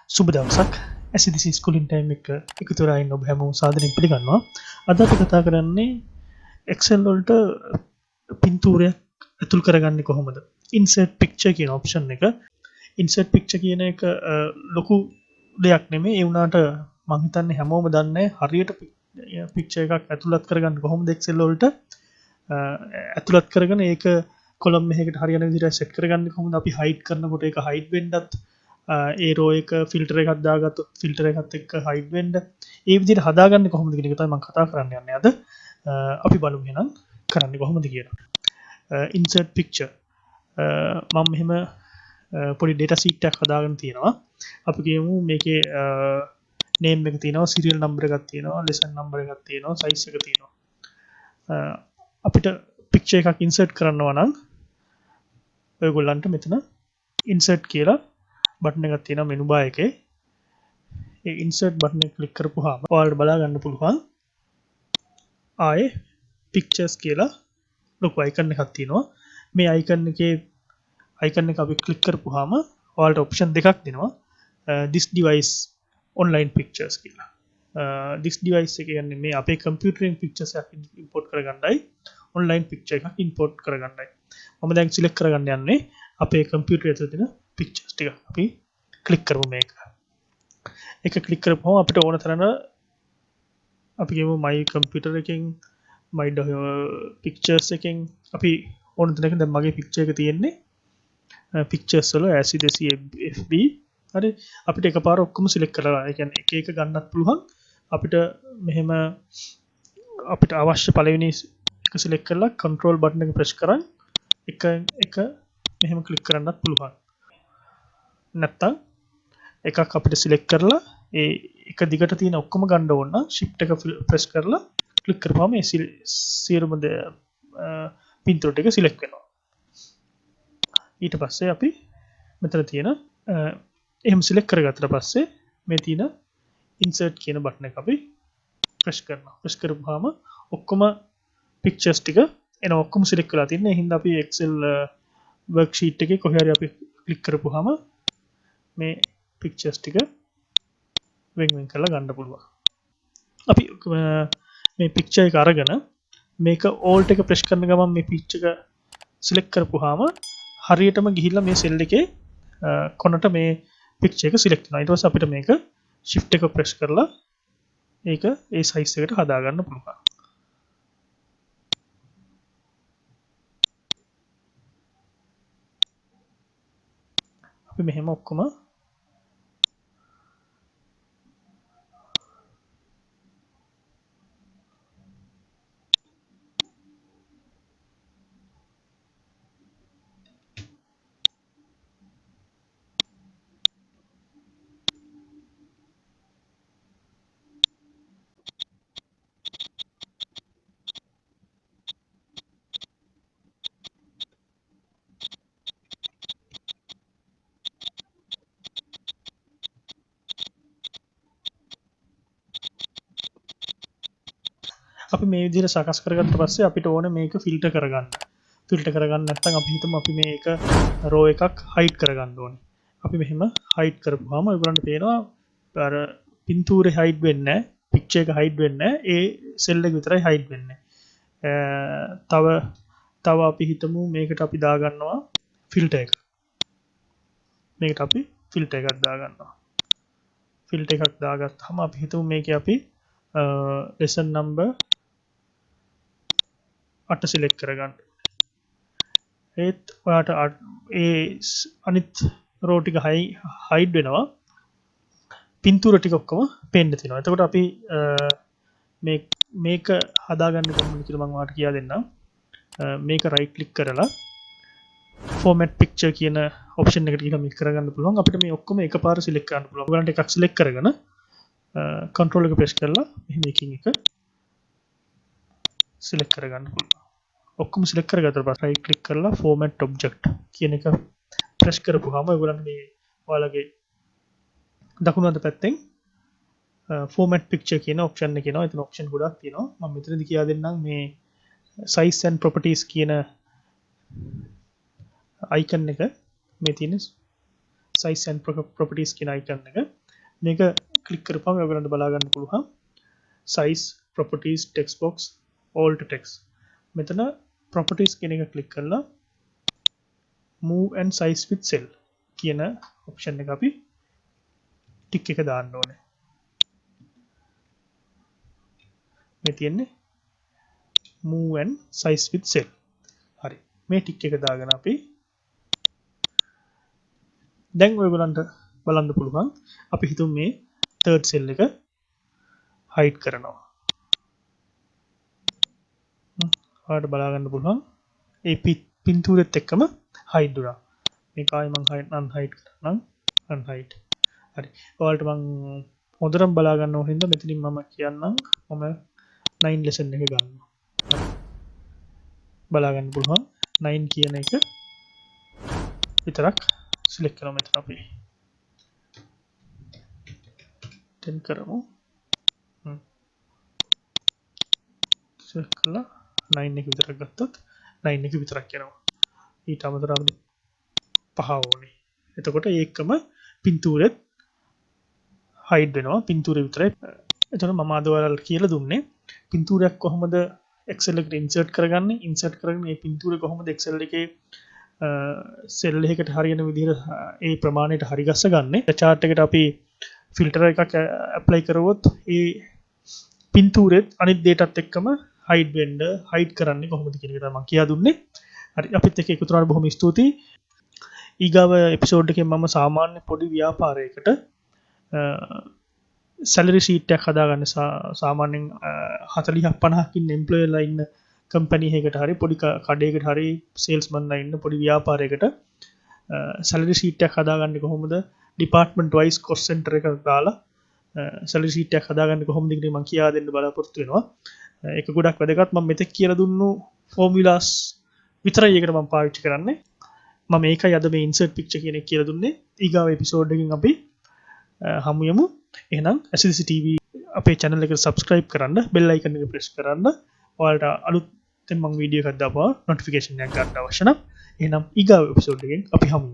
සුබ දවසක් SCDC ස්කූලින් time එක එකතු වෙලා ඉන්න ඔබ හැමෝම සාදරයෙන් පිළිගන්නවා. අද අපි කතා කරන්නේ Excel වලට පින්තූරයක් ඇතුල් කරගන්නේ කොහොමද? Insert picture කියන option එක. Insert picture කියන එක ලොකු දෙයක් නෙමෙයි. ඒ වුණාට මම හිතන්නේ හැමෝම දන්නේ හරියට picture එකක් ඇතුළත් කරගන්න කොහොමද Excel වලට ඇතුළත් කරගෙන ඒක කොලම් එකකට හරියන විදිහට සෙට් කරගන්නේ කොහොමද? අපි hide කරනකොට ඒක hide වෙන්නත් ඒ රෝ එක ෆිල්ටර් එකක් දාගත්තොත් ෆිල්ටර් එකත් එක්ක හයිඩ් වෙන්න ඒ විදිහට හදාගන්නේ කොහොමද කියන එක තමයි මම කතා කරන්න යන්නේ අද. අපි බලමු එහෙනම් කරන්නේ කොහොමද කියලා. insert picture මම මෙහෙම පොඩි data sheet එකක් හදාගෙන තියෙනවා. අපි කියමු මේකේ name එක තියෙනවා, serial number එකක් තියෙනවා, lesson number එකක් තියෙනවා, size එක තියෙනවා. අපිට picture එකක් insert කරනවා නම් ඔයගොල්ලන්ට මෙතන insert කියලා බටන් එකක් තියෙනවා මෙනු බාර් එකේ. ඒ insert බටන් එක ක්ලික් කරපුවාම ඔයාලට බලා ගන්න පුළුවන් ආයේ pictures කියලා ලොකු icon එකක් තියෙනවා. මේ icon එක අපි ක්ලික් කරපුවාම ඔයාලට option දෙකක් දෙනවා. this device online pictures කියලා. this device එක කියන්නේ මේ අපේ කම්පියුටරෙන් pictures එකක් import කරගන්නයි online picture එකක් import කරගන්නයි. මම දැන් select කරගන්න යන්නේ අපේ කම්පියුටරේ ඇතුළේ තියෙන pictures ටික. අපි ක්ලික් කරමු මේක. එක ක්ලික් කරපුවම අපිට ඕන තරම අපි කියමු my computer එකෙන් my pictures එකෙන් අපි ඕන තැනක දැන් මගේ picture එක තියෙන්නේ pictures වල ACDC FB. හරි අපිට එකපාර ඔක්කොම select කරලා ඒ කියන්නේ එක එක ගන්නත් පුළුවන්. අපිට මෙහෙම අපිට අවශ්‍ය පළවෙනි එක select කරලා control button එක press කරන් එක මෙහෙම click කරන්නත් පුළුවන්. නැත්තම් එකක් අපිට select කරලා ඒ එක දිගට තියෙන ඔක්කොම ගන්න ඕන නම් shift එක press කරලා click කරපුවාම ඒ සියලුම පින්තූර ටික select වෙනවා. ඊට පස්සේ අපි මෙතන තියෙන එහෙම select කරගත්තට පස්සේ මේ තියෙන insert කියන බටන් එක අපි press කරනවා. press කරපුවාම ඔක්කොම pictures ටික එන ඔක්කොම select කරලා තියෙනවා. ඒ හින්දා අපි Excel worksheet එකේ කොහේ හරි අපි click කරපුවාම මේ pictures ටික වෙන් කරලා ගන්න පුළුවන්. අපි මේ picture එක අරගෙන මේක alt එක press කරන ගමන් මේ picture එක select කරපුවාම හරියටම ගිහිල්ලා මේ cell එකේ කොනට මේ picture එක select වෙනවා. ඊට පස්සේ අපිට මේක shift එක press කරලා ඒක ඒ size එකට හදා ගන්න පුළුවන්. අපි මෙහෙම ඔක්කොම අපි මේ විදිහට සකස් කරගත්ත පස්සේ අපිට ඕනේ මේක ෆිල්ටර් කරගන්න. ෆිල්ටර් කරගන්න නැත්නම් අපි හිතමු අපි මේක රෝ එකක් හයිඩ් කරගන්න ඕනේ. අපි මෙහෙම හයිඩ් කරපුවාම ඔයගොල්ලන්ට පේනවා අර පින්තූරේ හයිඩ් වෙන්නේ නැහැ. පික්චර් එක හයිඩ් වෙන්නේ නැහැ. ඒ සෙල් එක විතරයි හයිඩ් වෙන්නේ. තව අපි හිතමු මේකට අපි දාගන්නවා ෆිල්ටර් එක. මේකට අපි ෆිල්ටර් එකක් දාගන්නවා. ෆිල්ටර් එකක් දාගත්තාම අපි හිතමු මේකේ අපි lesson number 8 select කරගන්න. ඒත් ඔයාට ඒ අනිත් රෝ ටික හයිඩ් වෙනවා. පින්තූර ටික ඔක්කොම පේන්න තියෙනවා. එතකොට අපි මේක හදාගන්න කොහොමද කියලා මම ඔයාලට කියලා දෙන්නම්. මේක right click කරලා format picture කියන option එකට ගිහලා මේක කරගන්න පුළුවන්. අපිට මේ ඔක්කොම එකපාර select කරන්න පුළුවන්. ඔයාලන්ට එකක් select කරගෙන control එක press කරලා මෙහෙම එකින් එක select කරගන්න පුළුවන්. ඔක්කොම select කරගත්තට පස්සේ right click කරලා format object කියන එක press කරපුවාම ඔයගොල්ලන්ට මේ ඔයාලගේ දකුණු අත පැත්තෙන් format picture කියන option එක එනවා. එතන option ගොඩක් තියෙනවා. මම මෙතනදී කියලා දෙන්නම් මේ size and properties කියන icon එක මේ තියෙන size and properties කියන icon එක මේක ක්ලික් කරපුවම ඔයගලන්ට බලා ගන්න පුළුවන් size properties text box alt text මෙතන properties කියන එක ක්ලික් කරලා move and size with cell කියන ඔප්ෂන් එක අපි ටික් එක දාන්න ඕනේ. මේ තියෙන්නේ move and size with cell. හරි. මේ ටික් එක දාගෙන අපි දැන් ඔයගලන්ට බලන්න පුළුවන් අපි හිතමු මේ third cell එක hide කරනවා. ඔයාලට බලා ගන්න පුළුවන් ඒ පින්තූරෙත් එක්කම hide වුණා. මේක ආයි මම unhide කරනම් unhide. හරි. ඔයාලට මම හොඳටම බලා ගන්න ඕන හින්දා මෙතනින් මම කියන්නම් මම 9 lesson එක ගන්නවා. බලා ගන්න පුළුවන් 9 කියන එක විතරක් select කරමු මෙතන අපි 10 කරමු. select කරලා 9 එක විතරක් ගත්තොත් 9 එක විතරක් යනවා. ඊට අමතරව අපිට 5 ඕනේ. එතකොට ඒකම පින්තූරෙත් hide වෙනවා. පින්තූරේ විතරයි. එතකොට මම අද ඔයාලට කියලා දුන්නේ පින්තූරයක් කොහොමද Excel එකට insert කරගන්නේ. insert කරගෙන මේ පින්තූරේ කොහොමද Excel එකේ සෙල් එකකට හරියන විදිහට ඒ ප්‍රමාණයට හරි ගස්ස ගන්න. chart එකට අපි filter එකක් apply කරුවොත් ඒ පින්තූරෙත් අනිත් දේටත් එක්කම hide වෙන්න hide කරන්නේ කොහොමද කියන එක තමයි මම කියා දුන්නේ. හරි අපිත් එක්ක එකතු වුණාට බොහොම ස්තුතියි. ඊගාව එපිසෝඩ් එකෙන් මම සාමාන්‍ය පොඩි ව්‍යාපාරයකට සැලරි ෂීට් එකක් හදාගන්න සාමාන්‍යයෙන් 40ක් 50ක් ඉන්න එම්ප්ලොයර්ලා ඉන්න කම්පැනි එකකට හරි පොඩි කඩේකට හරි සේල්ස්මන්ලා ඉන්න පොඩි ව්‍යාපාරයකට සැලරි ෂීට් එකක් හදාගන්නේ කොහොමද ඩිපාර්ට්මන්ට් වයිස් කොස්ට් සෙන්ටර් එකක් දාලා සැලරි ෂීට් එකක් හදාගන්නේ කොහොමද කියලා මම කියා දෙන්න බලාපොරොත්තු වෙනවා. ඒක ගොඩක් වැදගත්. මම මෙතෙක් කියලා දුන්නු ෆෝමියුලාස් විතරයි ඒකට මම පාවිච්චි කරන්නේ. මම ඒකයි අද මේ ඉන්සර්ට් පික්චර් කියන එක කියලා දුන්නේ. ඊගාව එපිසෝඩ් එකකින් අපි හමු යමු. එහෙනම් SDC TV අපේ channel එකට subscribe කරන්න, bell icon එක press කරන්න. ඔයාලට අලුතෙන් මම වීඩියෝ එකක් දාපුවා notification එකක් ගන්න අවශ්‍ය නම් එහෙනම් ඊගාව එපිසෝඩ් එකෙන් අපි හමු.